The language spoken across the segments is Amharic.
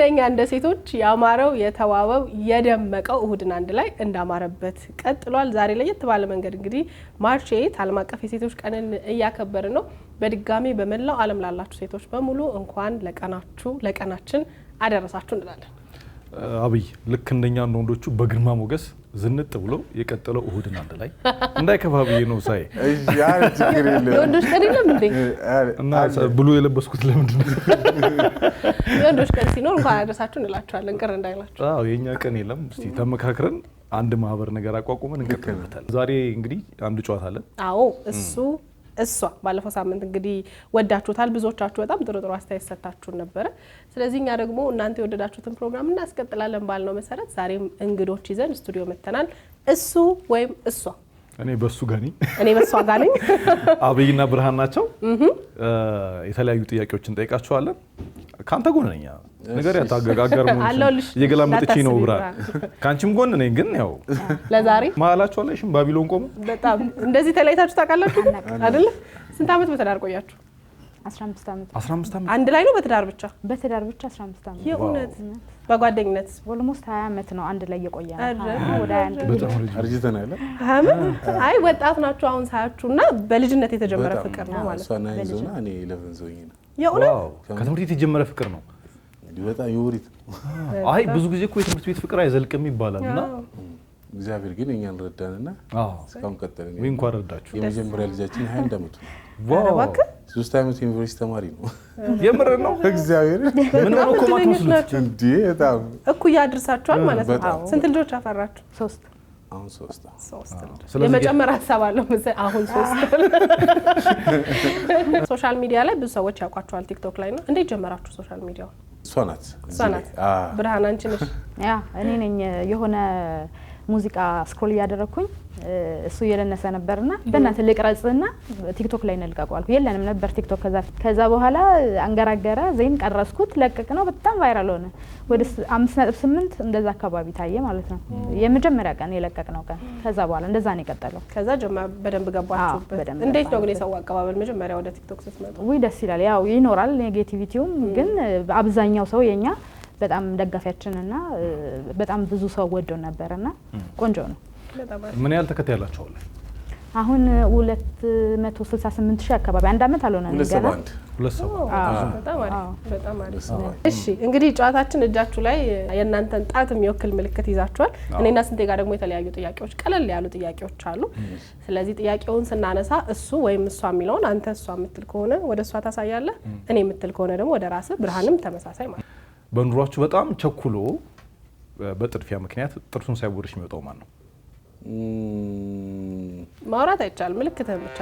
እንደኛ እንደ ሴቶች ያማረው የተዋበው የደመቀው እሁድን አንድ ላይ እንዳማረበት ቀጥሏል። ዛሬ ለየት ባለ መንገድ እንግዲህ ማርች 8 ዓለም አቀፍ የሴቶች ቀንን እያከበርን ነው። በድጋሚ በመላው ዓለም ላላችሁ ሴቶች በሙሉ እንኳን ለቀናችን አደረሳችሁ እንላለን። አብይ ልክ እንደኛ ወንዶቹ በግርማ ሞገስ ዝንጥ ብሎ የቀጠለው እሁድን አንድ ላይ እንዳይከፋብዬ ነው ሳይ ያ ችግር የለም። የወንዶች ቀን የለም እንዴ? እና ብሉ የለበስኩት ለምንድን ነው? የወንዶች ቀን ሲኖር እንኳን አደረሳችሁ እንላችኋለን፣ ቅር እንዳይላችሁ። አዎ የኛ ቀን የለም። እስቲ ተመካክረን አንድ ማህበር ነገር አቋቁመን እንቀጥልበታለን። ዛሬ እንግዲህ አንድ ጨዋታ አለ። አዎ እሷ ባለፈው ሳምንት እንግዲህ ወዳችሁታል። ብዙዎቻችሁ በጣም ጥሩ አስተያየት ሰጣችሁን ነበር። ስለዚህ እኛ ደግሞ እናንተ የወደዳችሁትን ፕሮግራም እናስቀጥላለን ባልነው መሰረት ዛሬም እንግዶች ይዘን ስቱዲዮ መተናል። እሱ ወይም እሷ እኔ በሱ ጋር ነኝ፣ እኔ በሷ ጋር ነኝ። አብይና ብርሃን ናቸው። የተለያዩ ጥያቄዎችን ጠይቃችኋለን። ካንተ ጎን ነኝ ነገር ያታጋጋጋር ነው እየገላመጠችኝ ነው ብርሃን። ካንቺም ጎን ነኝ። ግን ያው ለዛሬ መሀላችሁ አለሽም ባቢሎን ቆሙ። በጣም እንደዚህ ተለያይታችሁ ታውቃላችሁ አይደለ? ስንት ዓመት በትዳር ቆያችሁ? 15 ዓመት። 15 ዓመት አንድ ላይ ነው? በትዳር ብቻ 15 ዓመት። የእውነት በጓደኝነት ኦልሞስት 20 ዓመት ነው አንድ ላይ የቆየነው። ወደ 21 በጣም አርጅተናል። አይ ወጣት ናችሁ አሁን ሳያችሁና በልጅነት የተጀመረ ፍቅር ነው ማለት ነው። እሷና ይዞና እኔ 11 ዞኝ ነው። የእውነት ከትምህርት ቤት የጀመረ ፍቅር ነው። በጣም ይወሪት። አይ ብዙ ጊዜ እኮ የትምህርት ቤት ፍቅር አይዘልቅም ይባላልና እግዚአብሔር ግን እኛን ረዳንና እስካሁን ቀጠልን። ወይ እንኳን ረዳችሁ። የመጀመሪያ ልጃችን 21 ዓመት ነው። ዋው 3 ዓመት ዩኒቨርሲቲ ተማሪ ነው። የምር ነው። እግዚአብሔር ምን ነው እኮ ማትመስሉት እንዴ! በጣም እኩያ አድርሳችኋል ማለት ነው። ስንት ልጆች አፈራችሁ? 3 አሁን 3 ልጆች። የመጨመር ሀሳብ አለው መሰለኝ። አሁን 3 ሶሻል ሚዲያ ላይ ብዙ ሰዎች ያውቋቸዋል። ቲክቶክ ላይ ነው። እንዴት ጀመራችሁ ሶሻል ሚዲያው? እሷ ናት። ብርሃን አንቺ ነሽ? ያ እኔ ነኝ። የሆነ ሙዚቃ ስክሮል እያደረኩኝ እሱ እየለነሰ ነበርና በእናትህ ልቅረጽና ቲክቶክ ላይ እንልቀቀው አልኩ። የለንም ነበር ቲክቶክ። ከዛ በኋላ አንገራገረ ዘይን ቀረስኩት፣ ለቀቅ ነው። በጣም ቫይራል ሆነ። ወደ 5.8 እንደዛ አካባቢ ታየ ማለት ነው። የመጀመሪያ ቀን የለቀቅነው ቀን። ከዛ በኋላ እንደዛ ነው የቀጠለው። ከዛ በደንብ ገባችሁበት። እንዴት ነው ግን የሰው አቀባበል መጀመሪያ ወደ ቲክቶክ ስትመጡ? ውይ ደስ ይላል። ያው ይኖራል ኔጌቲቪቲውም፣ ግን አብዛኛው ሰው የኛ በጣም ደጋፊያችንና በጣም ብዙ ሰው ወዶ ነበርና ቆንጆ ነው። ምን ያህል ተከታይ ያላችሁ አለ? አሁን 268,000 አካባቢ። አንድ አመት አልሆነም ገና። 270 በጣም አሪፍ። እሺ እንግዲህ ጨዋታችን እጃችሁ ላይ የእናንተን ጣት የሚወክል ምልክት ይዛችኋል። እኔና ስንቴ ጋር ደግሞ የተለያዩ ጥያቄዎች፣ ቀለል ያሉ ጥያቄዎች አሉ። ስለዚህ ጥያቄውን ስናነሳ እሱ ወይም እሷ የሚለውን አንተ እሷ የምትል ከሆነ ወደ እሷ ታሳያለህ፣ እኔ የምትል ከሆነ ደግሞ ወደ ራስህ። ብርሃንም ተመሳሳይ ማለት ነው። በኑሯችሁ በጣም ቸኩሎ በጥድፊያ ምክንያት ጥርሱን ሳይቦርሽ የሚወጣው ማን ነው? ማውራት አይቻልም፣ ምልክትህን ብቻ።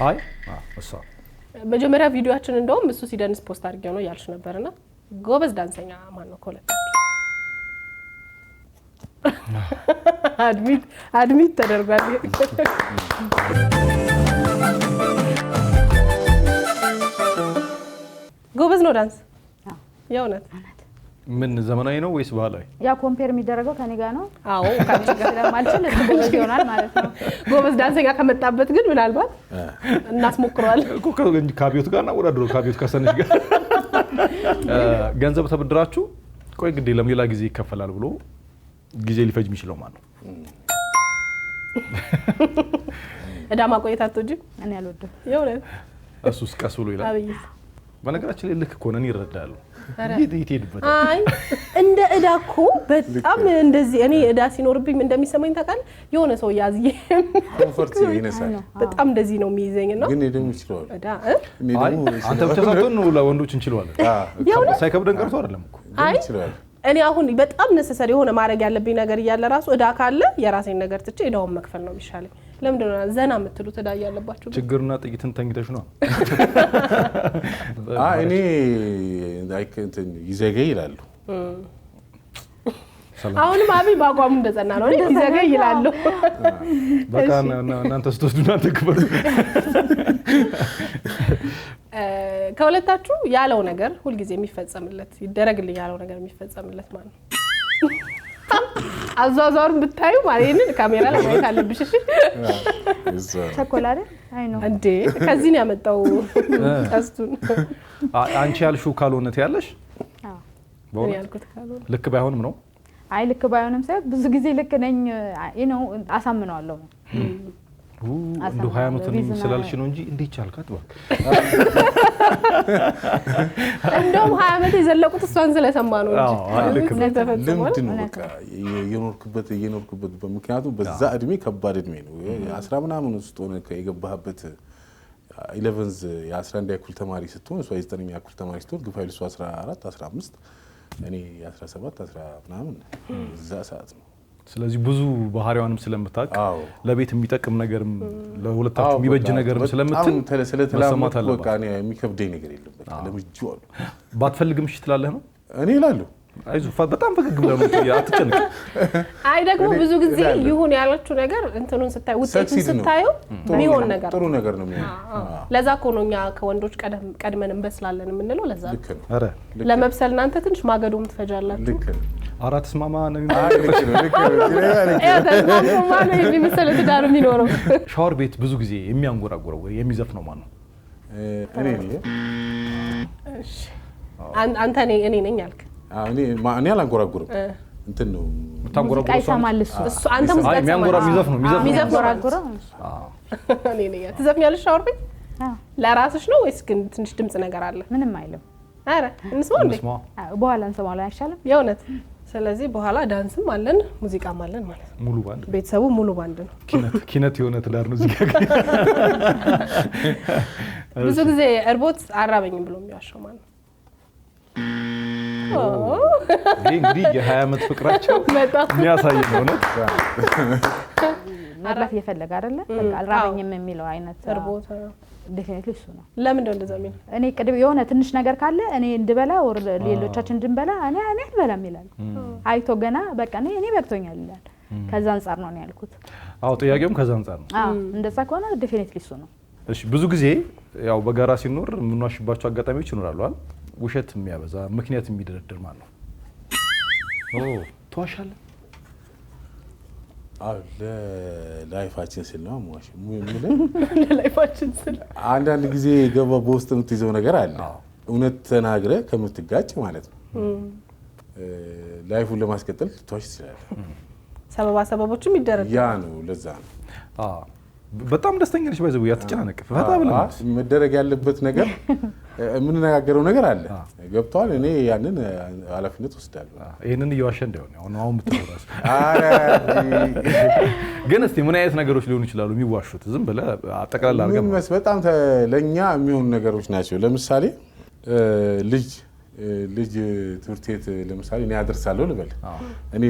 አይ እሷ መጀመሪያ ቪዲዮአችን እንደውም እሱ ሲደንስ ፖስት አድርጌው ነው ያልሽ ነበርና ጎበዝ ዳንሰኛ ማን ነው ከሁለታችሁ? አድሚት ተደርጓል። ጎበዝ ነው ዳንስ የእውነት? ምን ዘመናዊ ነው ወይስ ባህላዊ? ያ ኮምፔር የሚደረገው ከኔ ጋር ነው። አዎ ካንቺ ጋር ስለማልችል ጎበዝ ይሆናል ማለት ነው። ጎበዝ ዳንሰኛ ከመጣበት ግን ምናልባት እናስሞክረዋለን እኮ ከአብዮት ጋር ነው ወዳድሮ ከአብዮት ከሰነሽ ጋር ገንዘብ ተበድራችሁ ቆይ ግዴ ለሌላ ጊዜ ይከፈላል ብሎ ጊዜ ሊፈጅ የሚችለው ማን ነው? እዳ ማቆየት አትወጂ? እኔ አልወድም የእውነት። እሱስ ቀስ ብሎ ይላል። አብይ በነገራችን ላይ ልክ ከሆነ እኔ እረዳለሁ። ይሄድበት አይ እንደ እዳ እኮ በጣም እንደዚህ እኔ እዳ ሲኖርብኝ እንደሚሰማኝ ታውቃለህ። የሆነ ሰው ያዝዬ ኮምፎርት ይነሳል። በጣም እንደዚህ ነው የሚይዘኝ ነው። ግን ደግሞ ይችላል እዳ አንተ ብቻ ሳትሆን ነው ለወንዶች እንችላለን። ሳይከብደን ቀርቶ አይደለም እኮ። አይ እኔ አሁን በጣም ነሰሰሪ የሆነ ማድረግ ያለብኝ ነገር እያለ ራሱ እዳ ካለ የራሴን ነገር ትቼ እዳውን መክፈል ነው የሚሻለኝ። ለምንድን ነው ዘና የምትሉት? እዳ ያለባችሁ ችግርና ጥቂትን ተኝተሽ ነው። እኔ እንትን ይዘገይ ይላሉ። አሁንም አብይ ባቋሙ እንደጸና ነው። እንዴ ይዘገይ ይላሉ። በቃ እናንተ ስትወስዱ እናንተ ክፈሉ። ከሁለታችሁ ያለው ነገር ሁልጊዜ የሚፈጸምለት ይደረግልኝ ያለው ነገር የሚፈጸምለት ማለት ነው። አዟዟሩን ብታዩ ማለት ነው ካሜራ ላይ ማየት አለብሽ። እሺ ቸኮላደ አይ ነው እንዴ ከዚህ ነው ያመጣው ቀስቱን። አንቺ ያልሽው ካልሆነት ያለሽ ልክ ባይሆንም ነው አይ ልክ ባይሆንም ሳይሆን ብዙ ጊዜ ልክ ነኝ ነው አሳምነዋለሁ እንዱ 20 ዓመት ነው ስላልሽ ነው እንጂ እንዴት ቻልካት ባክ እንደውም 20 ዓመት የዘለቁት እሷን ስለሰማ ነው እንጂ ልምድ ነው በቃ የኖርኩበት በምክንያቱም በዛ እድሜ ከባድ እድሜ ነው 10 ምናምን ውስጥ ሆነ የገባህበት 11 የ11 ያክል ተማሪ ስትሆን እሷ የ9ኛ ያክል ተማሪ ስትሆን ግፋይል እሷ 14 15 እኔ 17 10 ምናምን እዛ ሰዓት ነው ስለዚህ ብዙ ባህሪዋንም ስለምታውቅ ለቤት የሚጠቅም ነገርም ለሁለታችሁ የሚበጅ ነገርም ስለምትል ስለተላመድኩ በቃ እኔ የሚከብደኝ ነገር የለም በቃ ለምጄው ባትፈልግም እሺ ትላለህ ነው እኔ እላለሁ አይዞህ በጣም ፈገግ ብለህ ነው አትጨነቅ አይ ደግሞ ብዙ ጊዜ ይሁን ያላችሁ ነገር እንትኑን ስታይ ውጤቱን ስታዩ የሚሆን ነገር ጥሩ ነገር ነው የሚሆነው ለዛ እኮ ነው እኛ ከወንዶች ቀድመን እንበስላለን የምንለው ለዛ ልክ ነው አረ ለመብሰል እናንተ ትንሽ ማገዶም ትፈጃላችሁ ልክ ነው አራት ስማማ ነው ልክ ነው ተስማማ ነው የሚመስል ትዳር የሚኖረው ሻወር ቤት ብዙ ጊዜ የሚያንጎራጉረው ወይ የሚዘፍነው ማን ነው እኔ ነኝ እሺ አንተ እኔ ነኝ አልክ እኔ አላንጎራጉርም እንትን ነው የምታንጎራጉረው እሱ አንተ ሙዚቃ የሚያንጎራጉረው እኔ ነኝ ትዘፍኛለሽ ሻወር ቤት ለራስሽ ነው ወይስ ግን ትንሽ ድምጽ ነገር አለ ምንም አይልም አረ እንስማው እንዴ በኋላ እንሰማው ላይ አይሻልም የእውነት ስለዚህ በኋላ ዳንስም አለን ሙዚቃም አለን ማለት ነው ሙሉ ባንድ ቤተሰቡ ሙሉ ባንድ ነው ኪነት የሆነ ትዳር ነው እዚህ ጋር ብዙ ጊዜ እርቦት አራበኝም ብሎ የሚዋሸው ማለት ነው እንግዲህ የ20 ዓመት ፍቅራቸው የሚያሳይ ነው ነው መብላት እየፈለገ አይደለ በቃ አልራበኝም የሚለው አይነት እርቦት ዴፊኒትሊ እሱ ነው ለምን እንደዛ የሚለው እኔ ቅድም የሆነ ትንሽ ነገር ካለ እኔ እንድበላ ወር ሌሎቻችን እንድንበላ እኔ አልበላም ይላል አይቶ ገና በቃ እኔ በቅቶኛል ይላል ከዛ አንፃር ነው ያልኩት አዎ ጥያቄውም ከዛ አንፃር ነው እንደዛ ከሆነ ዴፊኒትሊ እሱ ነው እሺ ብዙ ጊዜ ያው በጋራ ሲኖር ምንዋሽባቸው አጋጣሚዎች ይኖራሉ አይደል ውሸት የሚያበዛ ምክንያት የሚደረድር ማለት ነው ተዋሻለህ ለላይፋችን ስል ነው ማሽ ለላይፋችን ስል አንዳንድ ጊዜ ገባ በውስጥ የምትይዘው ነገር አለ እውነት ተናግረህ ከምትጋጭ ማለት ነው ላይፉን ለማስቀጠል ትዋሽ ትችላለህ ሰበቦችም ይደረግ ያ ነው ለዛ ነው በጣም ደስተኛ ነሽ ባይዘው ያትጨናነቅ ፈታ ብለህ መደረግ ያለበት ነገር የምንነጋገረው ነገር አለ ገብቷል እኔ ያንን ኃላፊነት ወስዳለሁ ይሄንን እየዋሸ እንደሆነ አሁን ምትወራስ ግን እስቲ ምን አይነት ነገሮች ሊሆኑ ይችላሉ የሚዋሹት ዝም ብለህ አጠቃላይ አድርገህ በጣም ለኛ የሚሆኑ ነገሮች ናቸው ለምሳሌ ልጅ ትምህርት ቤት ለምሳሌ እኔ አድርሳለሁ ልበል እኔ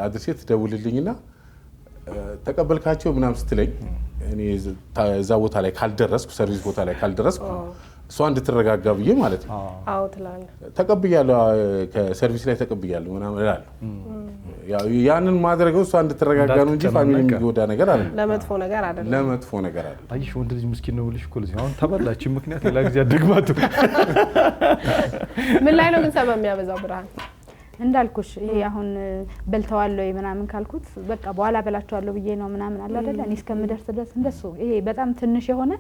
አድርሴ ትደውልልኝና ተቀበልካቸው ምናምን ስትለኝ እኔ እዛ ቦታ ላይ ካልደረስኩ ሰርቪስ ቦታ ላይ ካልደረስኩ እሷ እንድትረጋጋ ብዬ ማለት ነው አዎ ትላለህ ተቀብያለሁ ከሰርቪስ ላይ ተቀብያለሁ ምናምን እላለሁ ያንን ማድረገው እሷ እንድትረጋጋ ነው እንጂ ፋሚሊ የሚጎዳ ነገር አይደለም ለመጥፎ ነገር አይደለም አይሽ ወንድ ልጅ ምስኪን ነው ብለሽ እኮ ለዚህ አሁን ተበላች ምክንያት ሌላ ጊዜ አድግማቱ ምን ላይ ነው ግን ሰበብ የሚያበዛው ብርሃን እንዳልኩሽ ይሄ አሁን በልተዋል ወይ ምናምን ካልኩት በቃ በኋላ በላቸዋለሁ ብዬ ነው ምናምን አለ አይደል እኔ እስከምደርስ ድረስ እንደሱ ይሄ በጣም ትንሽ የሆነ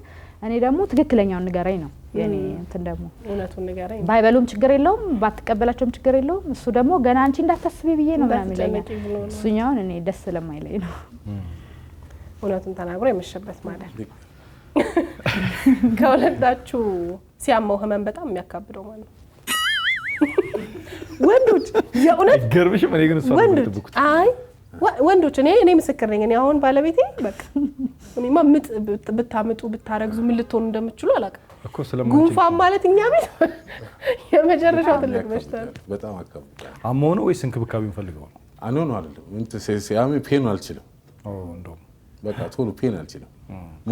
እኔ ደግሞ ትክክለኛውን ንገረኝ ነው የኔ እንትን ደግሞ እውነቱን ንገረኝ ባይበሉም ችግር የለውም ባትቀበላቸውም ችግር የለውም እሱ ደግሞ ገና አንቺ እንዳታስቢ ብዬ ነው ምናምን ይለኛል እሱኛውን እኔ ደስ ስለማይለኝ ነው እውነቱን ተናግሮ የመሸበት ማለት ከሁለታችሁ ሲያመው ህመም በጣም የሚያካብደው ማለት ነው ወንዶች የእውነት ገርብሽም እኔ ግን እሷ ወንዶች አይ ወንዶች እኔ ምስክር ነኝ እኔ አሁን ባለቤቴ በቃ እኔማ ምጥ ብታምጡ ብታረግዙ ምን ልትሆኑ እንደምትችሉ አላውቅም እኮ ስለማንቺ ጉንፋን ማለት እኛ ቤት የመጨረሻው ትልቅ በሽታ በጣም አካባቢ አሞህ ነው ወይስ እንክብካቤውን ፈልገው ነው ነው አይደለም እንት ሲያሚ ፔን አልችልም እንደውም በቃ ቶሎ ፔን አልችልም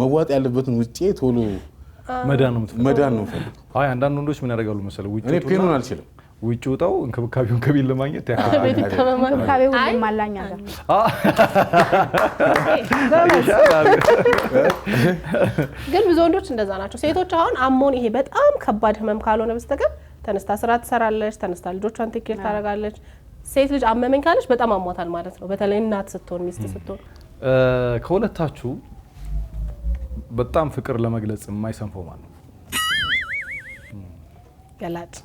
መዋጥ ያለበትን ውጪ ቶሎ መዳን ነው የምፈልገው አይ አንዳንድ ወንዶች ምን ያደርጋሉ መሰለህ ውጪ እኔ ፔኑን አልችልም ውጪ ወጣው እንክብካቤውን ከቤት ለማግኘት እንክብካቤው ማላኛ ጋር ግን ብዙ ወንዶች እንደዛ ናቸው ሴቶች አሁን አሞን ይሄ በጣም ከባድ ህመም ካልሆነ በስተቀር ተነስታ ስራ ትሰራለች ተነስታ ልጆቿን ቴኬር ታደርጋለች ሴት ልጅ አመመኝ ካለች በጣም አሟታል ማለት ነው በተለይ እናት ስትሆን ሚስት ስትሆን ከሁለታችሁ በጣም ፍቅር ለመግለጽ የማይሰንፈው ማለት ነው ገላጭ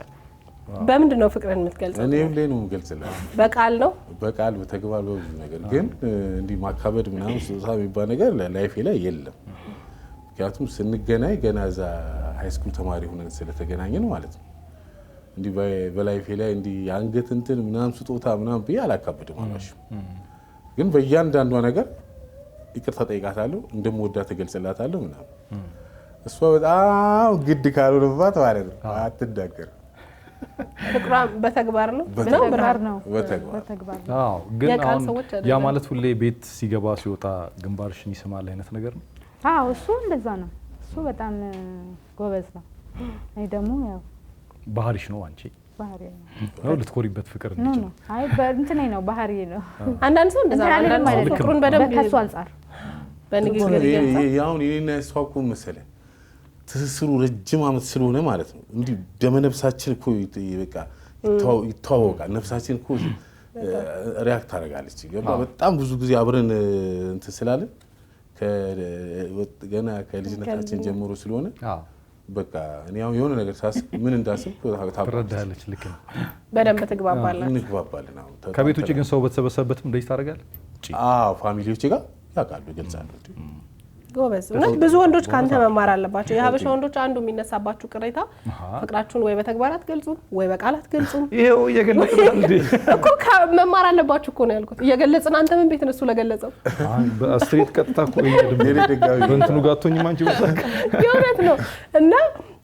በምንድን ነው ፍቅርን የምትገልጸው? እኔ ሁሌ ነው የምገልጽላት። በቃል ነው? በቃል በተግባር በብዙ ነገር ግን እንዲህ ማካበድ ምናምን ስጦታ የሚባል ነገር ላይፌ ላይ የለም። ምክንያቱም ስንገናኝ ገና እዛ ሃይስኩል ተማሪ ሆነን ስለተገናኘን ማለት ነው። እንዲህ በላይፌ ላይ እንዲህ አንገት እንትን ምናምን ስጦታ ምናምን ብዬ አላካብድም አላልሽም። ግን በእያንዳንዷ ነገር ይቅርታ ጠይቃታለሁ፣ እንደምወዳት እገልጽላታለሁ ምናምን። እሷ በጣም ግድ ካልሆነባት ማለት ነው አትናገርም። ፍቅሯ በተግባር ነው በተግባር። አዎ ግን ያ ማለት ሁሌ ቤት ሲገባ ሲወጣ ግንባርሽን ይስማል አይነት ነገር ነው? አዎ እሱ እንደዛ ነው። እሱ በጣም ጎበዝ ነው። እኔ ደግሞ ያው ባህሪሽ ነው አንቺ ባህሪ ነው ልትኮሪበት ፍቅር እንጂ ነው። አይ በእንትኔ ነው ባህሪ ነው። አንዳንድ ሰው እንደዛ አንዳንድ ሰው ፍቅሩን በደንብ ከሱ አንፃር በንግግር ያው እኔና እሷ እኮ መሰለህ ትስስሩ ረጅም ዓመት ስለሆነ ማለት ነው። እንዲህ ደመነፍሳችን እኮ በቃ ይተዋወቃል። ነፍሳችን እኮ ሪያክት ታደርጋለች። በጣም ብዙ ጊዜ አብረን እንትን ስላለን ገና ከልጅነታችን ጀምሮ ስለሆነ በቃ እኔ አሁን የሆነ ነገር ሳስብ ምን እንዳስብ ትረዳለች። ልክ ነው። በደንብ ትግባባላችሁ? እንግባባለን። አሁን ከቤት ውጭ ግን ሰው በተሰበሰበበትም እንደዚህ ታደርጋለህ? ፋሚሊዎቼ ጋር ያውቃሉ፣ ይገልጻሉ። ጎበዝ። እውነት ብዙ ወንዶች ካንተ መማር አለባቸው። የሀበሻ ወንዶች አንዱ የሚነሳባችሁ ቅሬታ ፍቅራችሁን ወይ በተግባር አትገልጹም ወይ በቃል አትገልጹም። ይሄው እየገለጽን እንዴ እኮ መማር አለባችሁ እኮ ነው ያልኩት። እየገለጽን አንተ ምን ቤት ነሱ ለገለጸው በስትሬት ቀጥታ እኮ በእንትኑ ጋቶኝም አንቺ ወሳክ የእውነት ነው። እና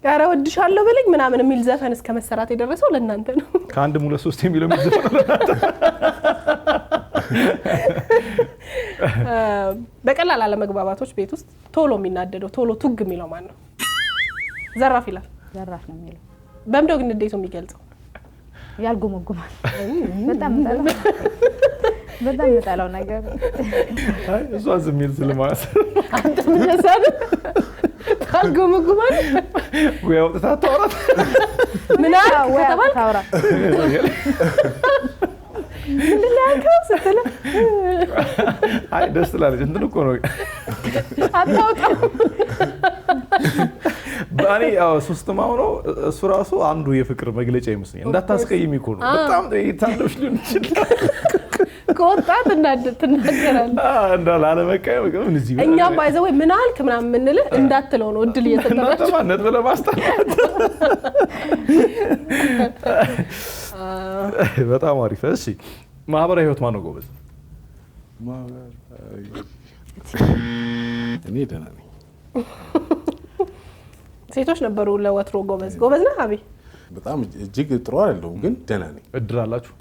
ኧረ ወድሻለሁ በለኝ ምናምን የሚል ዘፈን እስከ መሰራት የደረሰው ለእናንተ ነው። ከአንድም ሁለት ሶስት የሚለው ዘፈን በቀላል አለመግባባቶች ቤት ውስጥ ቶሎ የሚናደደው ቶሎ ቱግ የሚለው ማን ነው? ዘራፍ ይላል። ዘራፍ ነው የሚለው። በምንድነው ግን እንዴት ነው የሚገልጸው? ያልጎመጉማል። በጣም የጣላው ነገር አይ እሷ ዝም ይል ስለማስ አንተ ምን ያሳደ ያልጎመጉማል ወይ አውጥታ ታውራት ምን አልክ ከተባል ታውራ እንደላከው ስትል አይ ደስ ትላለች። እንትን እኮ ነው አታውጣው። ባኔ ያው ሶስትም አሁን እሱ ራሱ አንዱ የፍቅር መግለጫ ይመስለኛል። እንዳታስቀይም እኮ ነው። በጣም ታለሽ ሊሆን ይችላል። ከወጣት ትናገራለህ እንዳላለመቀየም ግን እዚህ እኛም ባይዘው ምን አልክ ምናምን የምንልህ እንዳትለው ነው እድል እየተጠራች ማነት ብለህ ማስጠላት። በጣም አሪፍ። እሺ ማህበራዊ ህይወት ማን ነው ጎበዝ? እኔ ደህና ነኝ። ሴቶች ነበሩ ለወትሮ ጎበዝ ነህ አቤ? በጣም እጅግ ጥሩ አይደለም ግን ደህና ነኝ። እድር አላችሁ?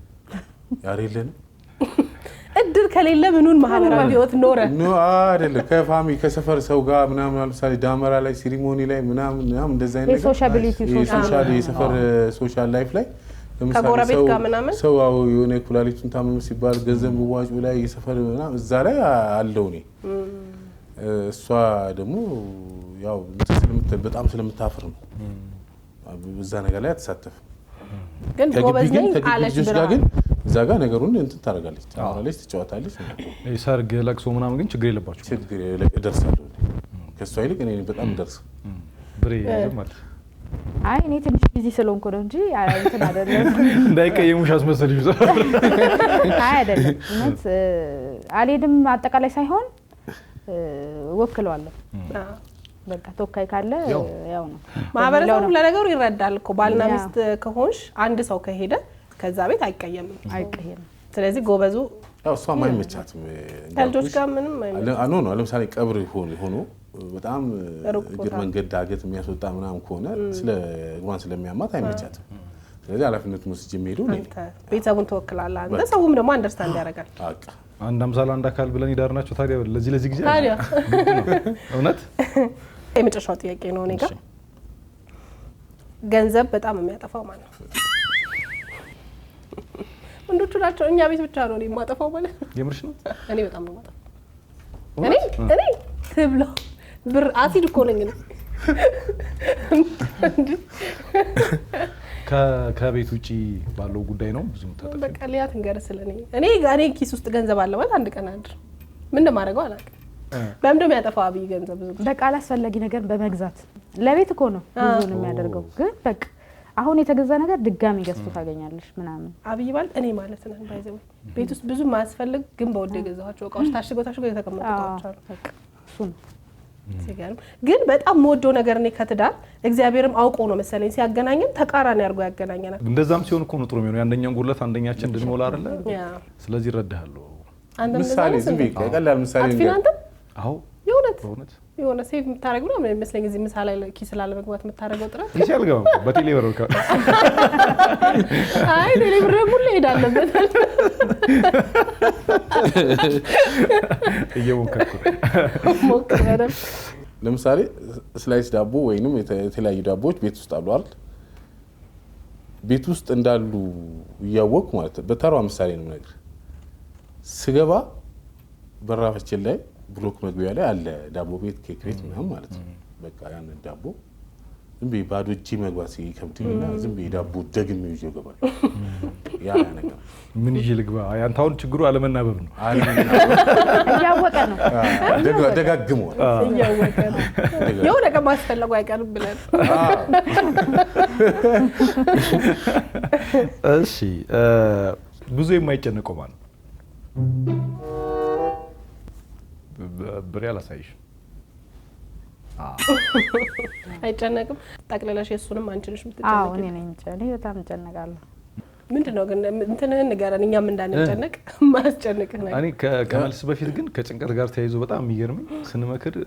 ያሬ የለንም። እድር ከሌለ ምኑን ማህበራዊ ህይወት ኖረ? ኖ አይደለም። ከሰፈር ሰው ጋር ምናምን ለምሳሌ ዳመራ ላይ ሲሪሞኒ ላይ ምናምን እንደዛ አይነት ነገር ሶሻል የሰፈር ሶሻል ላይፍ ላይ ከጎረቤት ጋር ምናምን ሰው የሆነ ኩላሊቱን ታመመ ሲባል ገንዘብ መዋጮ ላይ የሰፈር ምናምን እዛ ላይ አለው እኔ። እሷ ደግሞ ያው በጣም ስለምታፍር ነው እዛ ነገር ላይ አትሳተፍም። ግን ጎበዝ ነኝ አለች ብራ ግን እዛ ጋር ነገሩን እንትን ታደርጋለች፣ ታወራለች፣ ትጫወታለች። ሰርግ ለቅሶ ምናምን ግን ችግር የለባችሁ? ችግር እደርሳለሁ። ከእሷ ይልቅ እኔ በጣም ደርስ ብሬ ማለት አይ እኔ ትንሽ ቢዚ ስለሆንኩ ነው እንጂ እንትን አይደለም። እንዳይቀየሙሽ አስመሰልሽ ነው። አይ አይደለም። እውነት አልሄድም አጠቃላይ ሳይሆን ወክለዋለሁ። በቃ ተወካይ ካለ ያው ነው። ማህበረሰቡ ለነገሩ ይረዳል እኮ ባልና ሚስት ከሆንሽ አንድ ሰው ከሄደ ከዛ ቤት አይቀየምም። ስለዚህ ጎበዙ ያው እሷ ማይመቻትም ከልጆች ጋር ምንም አይመቻትም። ኖ ለምሳሌ ቀብር ሆኖ በጣም እግር መንገድ ዳገት የሚያስወጣ ምናምን ከሆነ ስለ እግሯን ስለሚያማት አይመቻትም። ስለዚህ ኃላፊነቱን ወስጄ የምሄደው እኔ ቤተሰቡን ትወክላለህ አንተ። ሰውም ደግሞ አንደርስታንድ ያደርጋል። አንድ አምሳል አንድ አካል ብለን ይዳርናቸው ታዲያ ለዚህ ጊዜ ታዲያ እውነት የመጨረሻው ጥያቄ ነው እኔ ጋር ገንዘብ በጣም የሚያጠፋው ማለት ነው? ወንዶቹ ናቸው። እኛ ቤት ብቻ ነው እኔ የማጠፋው ማለት ነው። የምርሽ ነው? እኔ በጣም ነው የማጠፋው። እኔ ትብለው ብር አሲድ እኮ ነኝ እኔ። ከቤት ውጪ ባለው ጉዳይ ነው ብዙ ተጠቅመው በቃ ሊያት እንገር ስለኔ እኔ ኪስ ውስጥ ገንዘብ አለ ማለት አንድ ቀን አድር ምን እንደማደርገው አላውቅም። በምን ደም ያጠፋው አብይ ገንዘብ ብዙ በቃ አላስፈላጊ ነገር በመግዛት ለቤት እኮ ነው ብዙ ነው የሚያደርገው። ግን በቃ አሁን የተገዛ ነገር ድጋሚ ገዝቶ ታገኛለሽ ምናምን። አብይ ማለት እኔ ማለት ነን ባይዘው ቤት ውስጥ ብዙ ማስፈልግ ግን በወደ የገዛኋቸው እቃዎች ታሽገው የተቀመጡ እቃዎች አሉ። እሱ ነው ሲገርም ግን በጣም የምወደው ነገር እኔ ከትዳር እግዚአብሔርም አውቆ ነው መሰለኝ ሲያገናኘን ተቃራኒ አድርጎ ያገናኘናል። እንደዛም ሲሆን እኮ ነው ጥሩ የሚሆነው ያንደኛውን ጉድለት አንደኛችን እንድንሞላ አይደለ? ስለዚህ እረዳሃለሁ። ምሳሌ ዝም ብዬ ቀላል ምሳሌ እንደ አዎ የእውነት የሆነ ሴቭ የምታደርገው ነው የሚመስለኝ እዚህ ምሳሌ ኪስ ላለመግባት የምታደርገው ጥረት ይቻል ገባ በቴሌ ብር አይ ቴሌ ብር ሙሉ ይሄዳለበት እየሞከርኩ ሞክረን ለምሳሌ ስላይስ ዳቦ ወይንም የተለያዩ ዳቦዎች ቤት ውስጥ አሉ አይደል? ቤት ውስጥ እንዳሉ እያወቅኩ ማለት በተራ ምሳሌ ነው ነገር ስገባ በራፋችን ላይ ብሎክ መግቢያ ላይ አለ ዳቦ ቤት ኬክ ቤት ምናምን ማለት ነው። በቃ ያን ዳቦ ዝም ብዬ ባዶ እጄ መግባት ሲከብድኝና ዝም ብዬ ዳቦ ደግሜ ይዤ እገባለሁ። ያ ነገር ምን ይዤ ልግባ? አንተ አሁን ችግሩ አለመናበብ ነው። እያወቀ ነው ደጋግሞ እያወቀ ነው የሆነ ከማስፈለጉ አይቀርም ብለን። እሺ ብዙ የማይጨነቀው ማለት ብሬ አላሳይሽ አይጨነቅም። ጠቅለለሽ እሱንም አንቺ ነሽ የምትጨነቂ? አዎ እኔ ነኝ የምጨነቀው። በጣም እጨነቃለሁ። ምንድነው ግን እንትንህን ንገረን እኛም እንዳንጨነቅ ማስጨነቅህ ነገር። እኔ ከመልስ በፊት ግን ከጭንቀት ጋር ተያይዞ በጣም የሚገርመኝ ስንመክር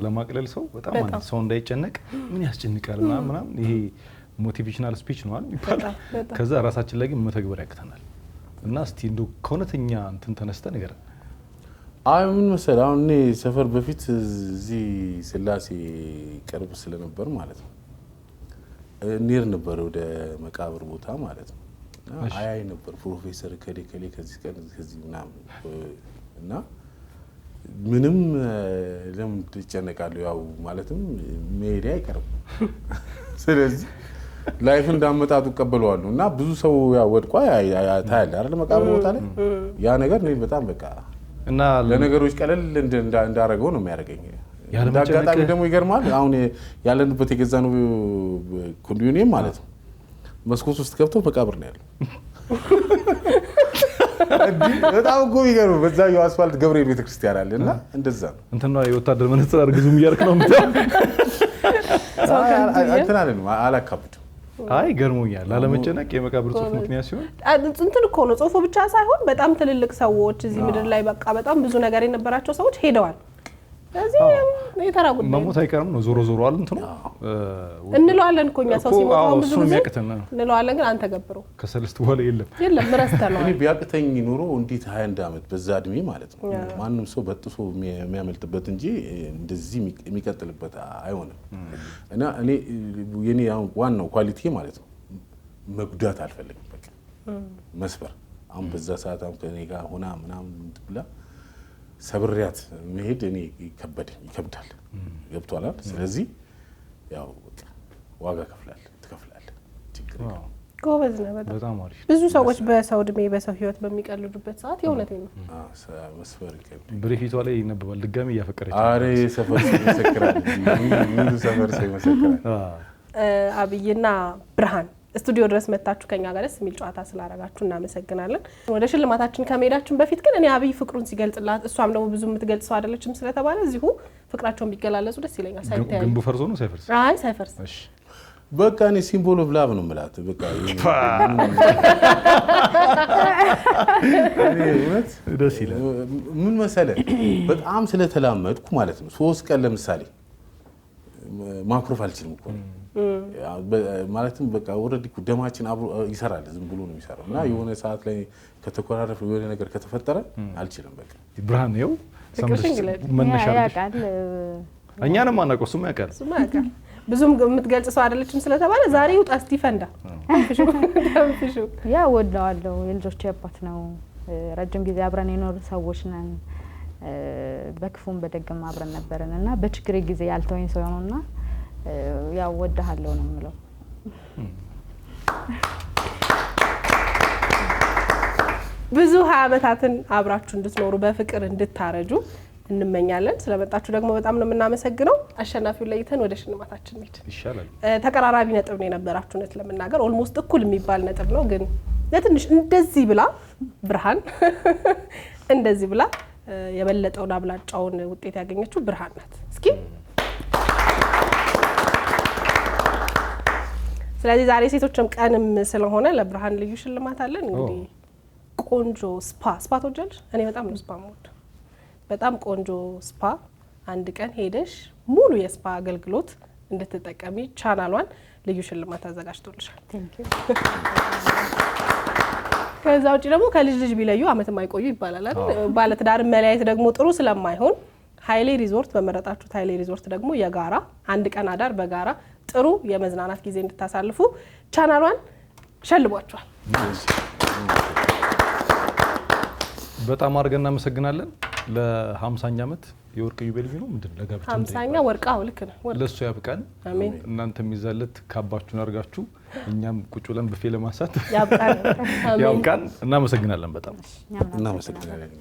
ለማቅለል ሰው በጣም ማለት ሰው እንዳይጨነቅ ምን ያስጨንቃል ምናምን ይሄ ሞቲቬሽናል ስፒች ነው አይደል ይባላል። ከዛ ራሳችን ላይ ግን መተግበር ያቅተናል። እና እስቲ እንደው ከእውነተኛ እንትን ተነስተ ንገረን። አይ ምን መሰለህ አሁን እኔ ሰፈር በፊት እዚህ ስላሴ ቅርብ ስለነበር ማለት ነው እንሄድ ነበር ወደ መቃብር ቦታ ማለት ነው። አይ ነበር ፕሮፌሰር ከሌ ከዚህ ቀን ከዚህ ምናምን እና ምንም ለምን ትጨነቃለህ? ያው ማለትም መሄድ አይቀርም። ስለዚህ ላይፍ እንዳመጣጡ ቀበለዋለሁ እና ብዙ ሰው ያው ወድቋ ታያለህ አይደል መቃብር ቦታ ላይ ያ ነገር ነው በጣም በቃ እና ለነገሮች ቀለል እንዳረገው ነው የሚያደርገኝ። እንዳጋጣሚ ደግሞ ይገርማል አሁን ያለንበት የገዛነው ኮንዶሚኒየም ማለት ነው መስኮት ውስጥ ገብቶ መቃብር ነው ያለው። በጣም እኮ ይገርም። በዛ የአስፋልት ገብርኤል ቤተክርስቲያን አለ እና እንደዛ ነው እንትና የወታደር መነጽር አርግዙም እያልክ ነው እንትን አላካብድም። አይ ገርሞኛል። ላለመጨነቅ የመቃብር ጽሁፍ ምክንያት ሲሆን እንትን እኮ ነው ጽሁፉ ብቻ ሳይሆን በጣም ትልልቅ ሰዎች እዚህ ምድር ላይ በቃ በጣም ብዙ ነገር የነበራቸው ሰዎች ሄደዋል። ስለዚህ የተራጉት መሞት አይቀርም ነው ዞሮ ዞሮ አለ እንትኑ እንለዋለን እኮ እኛ ሰው ሲሞት አሁን ብዙ ጊዜ የሚያቅተና እንለዋለን ግን አንተ ገብረው ከሰልስት በኋላ የለም ረስተነዋል። እኔ ቢያቅተኝ ኑሮ እንዴት 21 ዓመት በዛ እድሜ ማለት ነው ማንም ሰው በጥሶ የሚያመልጥበት እንጂ እንደዚህ የሚቀጥልበት አይሆንም። እና እኔ የኔ አሁን ዋናው ኳሊቲ ማለት ነው መጉዳት አልፈልግም። በቃ መስበር አሁን በዛ ሰዓት አሁን ከኔ ጋር ሆና ምናምን ብላ ሰብሪያት መሄድ እኔ ይከብዳል። ገብቷል። ስለዚህ ያው ዋጋ ትከፍላለህ። ችግር የለም። ጎበዝ ነህ በጣም አሪፍ። ብዙ ሰዎች በሰው እድሜ በሰው ህይወት በሚቀልዱበት ሰዓት የእውነቴን ነው መስፈር ይከብዳል። ብሬፊቷ ላይ ይነበባል ድጋሚ እያፈቀረች አሬ ሰፈር ይመሰክራል። ሙሉ ሰፈር ይመሰክራል። አብይና ብርሃን ስቱዲዮ ድረስ መጣችሁ ከኛ ጋር ደስ የሚል ጨዋታ ስላደረጋችሁ እናመሰግናለን። ወደ ሽልማታችን ከመሄዳችን በፊት ግን እኔ አብይ ፍቅሩን ሲገልጽላት እሷም ደግሞ ብዙ የምትገልጸው አይደለችም ስለተባለ እዚሁ ፍቅራቸውን ቢገላለጹ ደስ ይለኛል። ሳይታዩ ግንቡ ፈርሶ ነው ሳይፈርስ? አይ ሳይፈርስ። እሺ በቃ እኔ ሲምቦል ኦፍ ላቭ ነው የምላት። በቃ ደስ ይላል። ምን መሰለህ በጣም ስለተላመድኩ ማለት ነው 3 ቀን ለምሳሌ ማኩረፍ አልችልም እኮ ማለትም በቃ ኦሬዲ ደማችን አብሮ ይሰራል። ዝም ብሎ ነው የሚሰራው እና የሆነ ሰዓት ላይ ከተኮራረፈ የሆነ ነገር ከተፈጠረ አልችልም። በቃ ብርሃን ነው መነሻ ያቃል። እኛንም አናውቀው እሱም ያውቃል። ብዙም የምትገልጽ ሰው አይደለችም ስለተባለ ዛሬ ይውጣ እስቲ ፈንዳ። ያ ወደዋለሁ። የልጆች አባት ነው። ረጅም ጊዜ አብረን የኖር ሰዎች ነን። በክፉም በደግም አብረን ነበርን እና በችግሬ ጊዜ ያልተወኝ ሰው ነውና ያው ወደሃለሁ ነው የምለው። ብዙ 20 ዓመታትን አብራችሁ እንድትኖሩ በፍቅር እንድታረጁ እንመኛለን። ስለመጣችሁ ደግሞ በጣም ነው የምናመሰግነው። አሸናፊውን ለይተን ወደ ሽልማታችን እንሂድ ይሻላል። ተቀራራቢ ነጥብ ነው የነበራችሁ እውነት ለመናገር ኦልሞስት እኩል የሚባል ነጥብ ነው። ግን ለትንሽ እንደዚህ ብላ ብርሃን እንደዚህ ብላ የበለጠውን አብላጫውን ውጤት ያገኘችው ብርሃን ናት። እስኪ ስለዚህ ዛሬ ሴቶችም ቀንም ስለሆነ ለብርሃን ልዩ ሽልማት አለን። እንግዲህ ቆንጆ ስፓ ትወጃለሽ? እኔ በጣም ነው ስፓ የምወደው። በጣም ቆንጆ ስፓ አንድ ቀን ሄደሽ ሙሉ የስፓ አገልግሎት እንድትጠቀሚ ቻናሏን ልዩ ሽልማት አዘጋጅቶልሻል። ከዛ ውጪ ደግሞ ከልጅ ልጅ ቢለዩ አመት የማይቆዩ ይባላል አይደል? ባለትዳር መለያየት ደግሞ ጥሩ ስለማይሆን ኃይሌ ሪዞርት በመረጣችሁት ኃይሌ ሪዞርት ደግሞ የጋራ አንድ ቀን አዳር በጋራ ጥሩ የመዝናናት ጊዜ እንድታሳልፉ ቻናሏን ሸልቧቸዋል። በጣም አድርገን እናመሰግናለን። ለ50ኛ ዓመት የወርቅ ዩቤልዩ ነው ምንድን ለጋብቻ 50ኛ ወርቅ ልክ ነው። ለሱ ያብቃን። አሜን። እናንተም ይዛለት ካባችሁን አድርጋችሁ እኛም ቁጭ ብለን በፌ ለማሳት ያብቃን። ያብቃን። እናመሰግናለን። በጣም እናመሰግናለን።